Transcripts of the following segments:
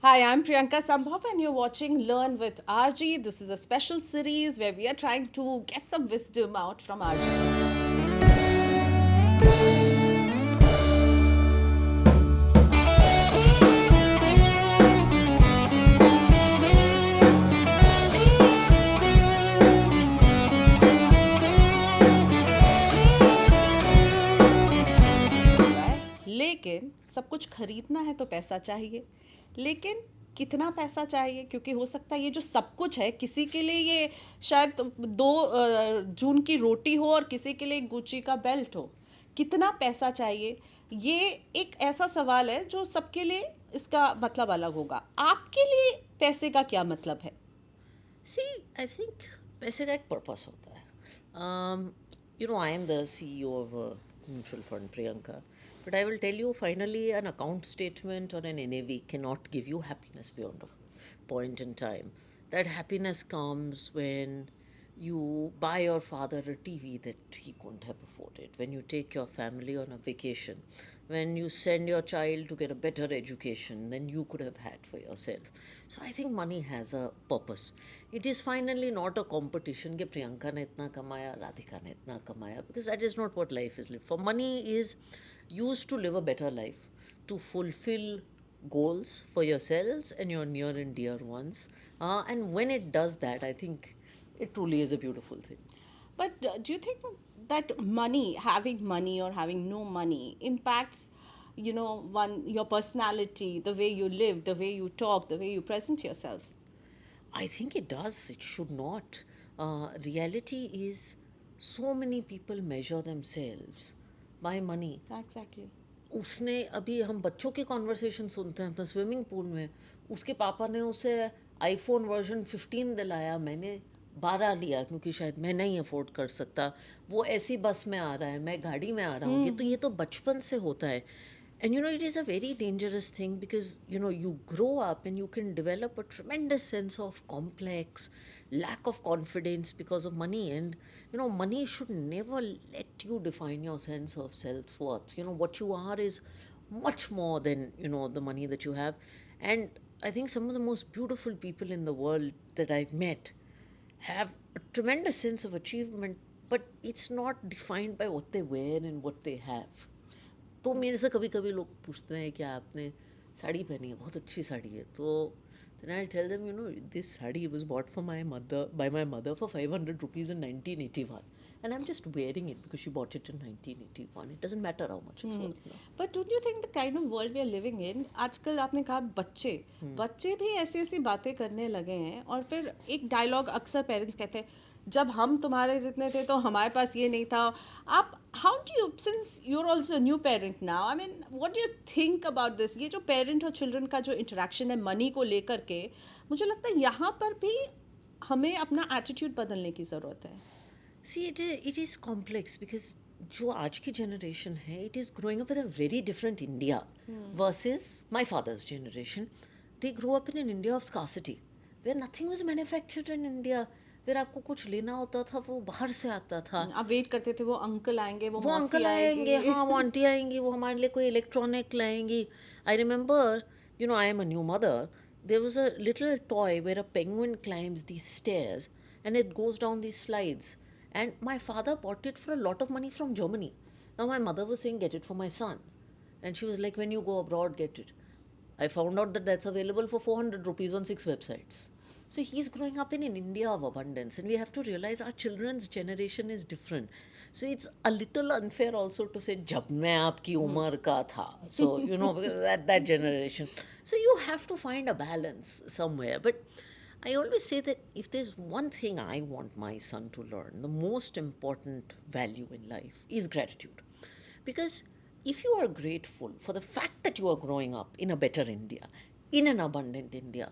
Hi, I'm Priyanka Sambhav, and you're watching Learn with RG. This is a special series where we are trying to get some wisdom out from RG. लेकिन सब कुछ खरीदना है तो पैसा चाहिए। लेकिन कितना पैसा चाहिए, क्योंकि हो सकता है ये जो सब कुछ है किसी के लिए ये शायद दो जून की रोटी हो और किसी के लिए गुची का बेल्ट हो। कितना पैसा चाहिए, ये एक ऐसा सवाल है जो सबके लिए इसका मतलब अलग होगा। आपके लिए पैसे का क्या मतलब है? सी आई थिंक पैसे का एक पर्पस होता है. I am the CEO of a mutual fund, Priyanka, but I will tell you finally an account statement और an NAV can not give you happiness beyond a point in time. That happiness comes when you buy your father a TV that he couldn't have afforded, when you take your family on a vacation, when you send your child to get a better education than you could have had for yourself. So I think money has a purpose. It is finally not a competition कि प्रियंका ने इतना कमाया, राधिका ने इतना कमाया, because that is not what life is lived for. Money is used to live a better life, to fulfill goals for yourselves and your near and dear ones. And when it does that, I think it truly is a beautiful thing. But do you think that money, having money or having no money, impacts, one your personality, the way you live, the way you talk, the way you present yourself? I think it does. It should not. Reality is so many people measure themselves by money. Exactly. उसने अभी हम बच्चों की conversation सुनते हैं अपना swimming pool में, उसके पापा ने उसे आईफोन वर्जन 15 दिलाया, मैंने 12 लिया क्योंकि शायद मैं नहीं अफोर्ड कर सकता, वो ऐसी बस में आ रहा है, मैं गाड़ी में आ रहा हूँ. ये तो बचपन से होता है. And it is a very dangerous thing because you grow up and you can develop a tremendous sense of complex lack of confidence because of money. And money should never let you define your sense of self-worth. What you are is much more than the money that you have. And I think some of the most beautiful people in the world that I've met have a tremendous sense of achievement, but it's not defined by what they wear and what they have. तो मेरे से कभी कभी लोग पूछते हैं कि आपने साड़ी पहनी है, बहुत अच्छी साड़ी है, तो then I tell them, this sari was bought for my mother by my mother for 500 rupees in 1981, and I'm just wearing it because she bought it in 1981. It doesn't matter how much it's worth now. But don't you think the kind of world we are living in, आजकल आपने कहा बच्चे बच्चे भी ऐसी ऐसी बातें करने लगे हैं, और फिर एक डायलॉग अक्सर पेरेंट्स कहते हैं, जब हम तुम्हारे जितने थे तो हमारे पास ये नहीं था। आप how do you, since you are also new parent now, I mean what do you think about this, ये जो पेरेंट और चिल्ड्रन का जो इंटरेक्शन है मनी को लेकर के, मुझे लगता है यहाँ पर भी हमें अपना एटीट्यूड बदलने की ज़रूरत है। See, it is complex because जो आज की generation है, it is growing up in a very different India versus my father's generation. They grew up in an India of scarcity where nothing was manufactured in India. फिर आपको कुछ लेना होता था वो बाहर से आता था. आप वेट करते थे वो अंकल आएंगे, वो वो मौसी अंकल आएंगे, आएगी। हाँ वो आंटी आएंगी, वो हमारे लिए कोई इलेक्ट्रॉनिक लाएंगी. I remember, I am a new mother, there was a little toy where a penguin climbs these stairs and it goes down these slides, and my father bought it for a lot of money from Germany. Now my mother was saying get it for my son, and she was like, when you go abroad get it. I found out that that's available for 400 rupees on 6 websites. So he's growing up in an India of abundance, and we have to realize our children's generation is different. So it's a little unfair also to say जब मैं आपकी उम्र का था. So that generation. So you have to find a balance somewhere. But I always say that if there's one thing I want my son to learn, the most important value in life is gratitude. Because if you are grateful for the fact that you are growing up in a better India, in an abundant India,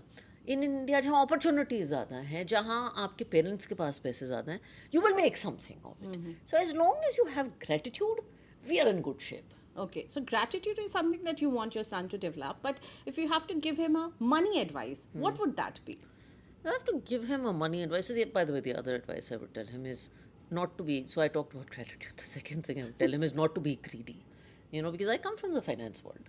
in India जहाँ opportunities ज़्यादा हैं, जहाँ आपके parents के पास पैसे ज़्यादा हैं, you will make something of it. So as long as you have gratitude, we are in good shape. Okay, so gratitude is something that you want your son to develop, but if you have to give him a money advice, what would that be? I have to give him a money advice. So by the way, the other advice I would tell him is not to be. So I talked about gratitude. The second thing I would tell him is not to be greedy. Because I come from the finance world,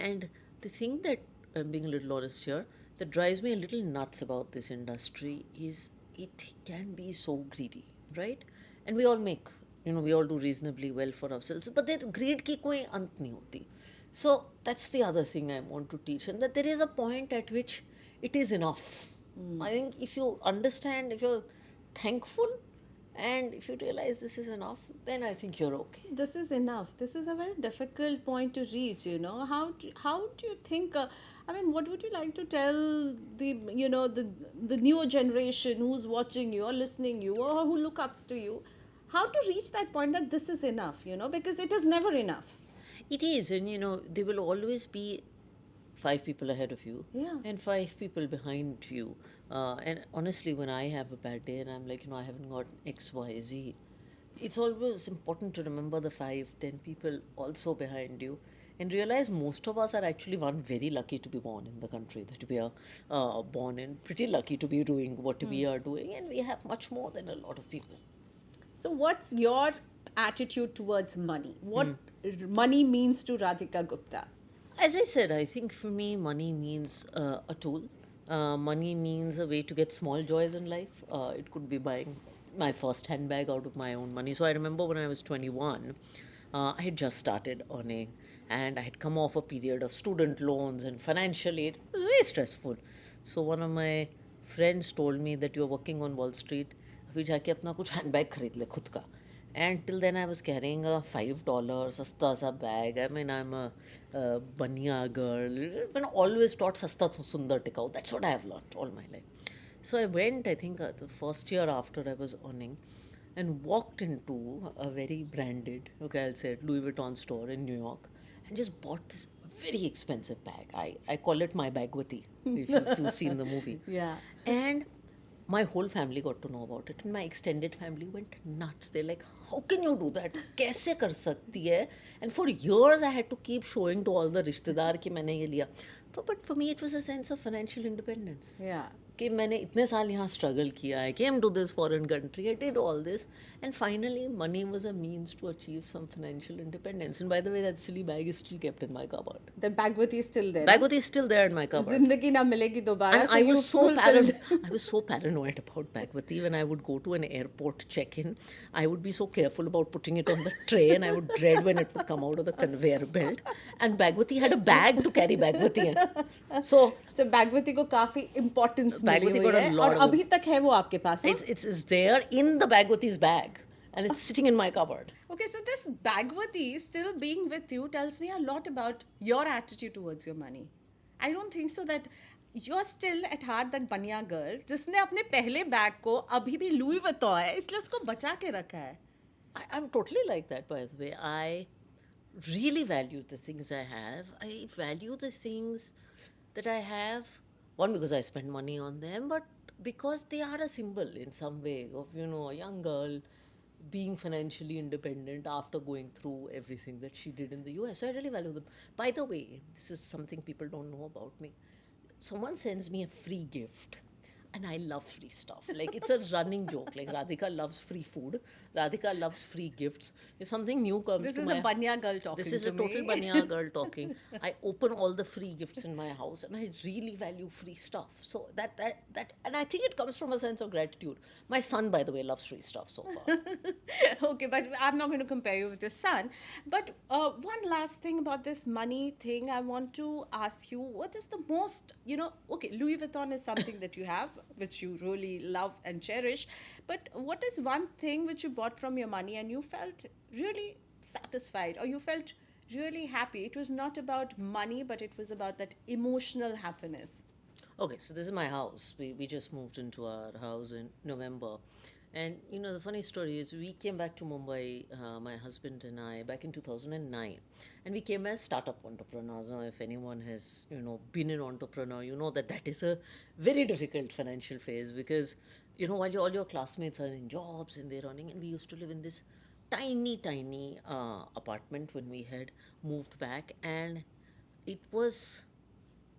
and the thing that I'm being a little honest here, that drives me a little nuts about this industry is it can be so greedy, right? And we all make, we all do reasonably well for ourselves, but their greed ki koi ant nahi hoti. So that's the other thing I want to teach, and that there is a point at which it is enough. I think if you understand, if you're thankful, and if you realize this is enough, then I think you're okay. This is enough. This is a very difficult point to reach, you know. How do you think, I mean, what would you like to tell the newer generation who's watching you or listening you or who look up to you, how to reach that point that this is enough, you know, because it is never enough. It is, and there will always be five people ahead of you Yeah. and five people behind you. And honestly, when I have a bad day and I'm like, I haven't got X, Y, Z, it's always important to remember the 5, 10 people also behind you and realize most of us are actually one very lucky to be born in the country that we are born in, pretty lucky to be doing what we are doing, and we have much more than a lot of people. So, what's your attitude towards money? What money means to Radhika Gupta? As I said, I think for me, money means a tool. Money means a way to get small joys in life. It could be buying my first handbag out of my own money. So I remember when I was 21, I had just started earning and I had come off a period of student loans and financial aid. It was very stressful. So one of my friends told me that you're working on Wall Street, अभी जाके अपना कुछ handbag खरीद ले खुद का. And till then, I was carrying a $5 sasta sa bag. I mean, I'm a banya girl. I've been always taught sasta to sundar tikau. That's what I have learned all my life. So I went, I think, the first year after I was earning, and walked into a very branded, okay, I'll say it, Louis Vuitton store in New York, and just bought this very expensive bag. I call it my Bagwati, if you've seen the movie. Yeah. And my whole family got to know about it, and my extended family went nuts. They're like, how can you do that? कैसे कर सकती है? And for years I had to keep showing to all the रिश्तेदार कि मैंने ये लिया. But for me it was a sense of financial independence. Yeah. कि मैंने इतने साल यहाँ struggle किया. I came to this foreign country, I did all this, and finally money was a means to achieve some financial independence. And by the way, that silly bag is still kept in my cupboard. The Bhagwati is still there. Bhagwati is still there in my cupboard. Zindagi na milegi dobara. And So I you was so fulfilled. I was so paranoid about Bhagwati. When I would go to an airport check-in, I would be so careful about putting it on the tray, and I would dread when it would come out of the conveyor belt. And Bhagwati had a bag to carry Bhagwati in. So So Bhagwati को काफी importance मिली Bhagwati हुई got a है lot और of- अभी तक है वो आपके पास. हाँ? it's there in the Bhagwati's bag, and it's sitting in my cupboard. Okay, so this Bhagwati still being with you tells me a lot about your attitude towards your money. I don't think so that you're still at heart that बनिया girl जिसने अपने पहले bag को अभी भी Louis Vuitton है इसलिए उसको बचा के रखा है. I'm totally like that, by the way. I really value the things I have. I value the things that I have, one, because I spend money on them, but because they are a symbol in some way of, a young girl being financially independent after going through everything that she did in the US. So I really value them. By the way, this is something people don't know about me. Someone sends me a free gift. And I love free stuff. Like, it's a running joke. Like, Radhika loves free food. Radhika loves free gifts. If something new comes This to is my a banya girl talking this is to a total me. banya girl talking. I open all the free gifts in my house, and I really value free stuff. So that and I think it comes from a sense of gratitude. My son, by the way, loves free stuff so far. Okay, but I'm not going to compare you with your son. But one last thing about this money thing, I want to ask you, what is the most, okay, Louis Vuitton is something that you have, which you really love and cherish. But what is one thing which you bought from your money and you felt really satisfied or you felt really happy? It was not about money, but it was about that emotional happiness. Okay, so this is my house. We just moved into our house in November. And the funny story is we came back to Mumbai, my husband and I, back in 2009. And we came as startup entrepreneurs. Now, if anyone has, been an entrepreneur, you know that is a very difficult financial phase because, while all your classmates are in jobs and they're running, and we used to live in this tiny apartment when we had moved back. And it was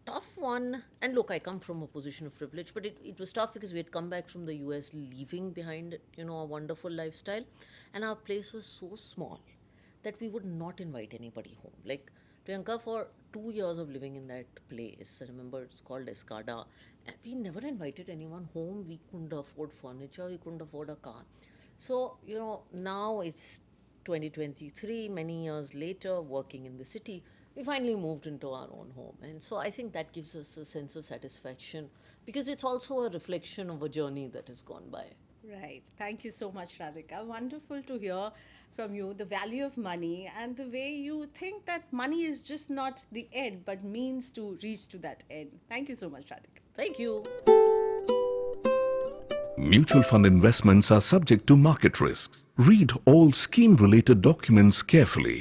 tough one. And look, I come from a position of privilege, but it was tough because we had come back from the US, leaving behind, a wonderful lifestyle. And our place was so small that we would not invite anybody home. Like, Priyanka, for 2 years of living in that place, I remember it's called Escada, and we never invited anyone home. We couldn't afford furniture, we couldn't afford a car. So, now it's 2023, many years later, working in the city, we finally moved into our own home. And so I think that gives us a sense of satisfaction because it's also a reflection of a journey that has gone by. Right. Thank you so much, Radhika. Wonderful to hear from you the value of money and the way you think that money is just not the end but means to reach to that end. Thank you so much, Radhika. Thank you. Mutual fund investments are subject to market risks. Read all scheme-related documents carefully.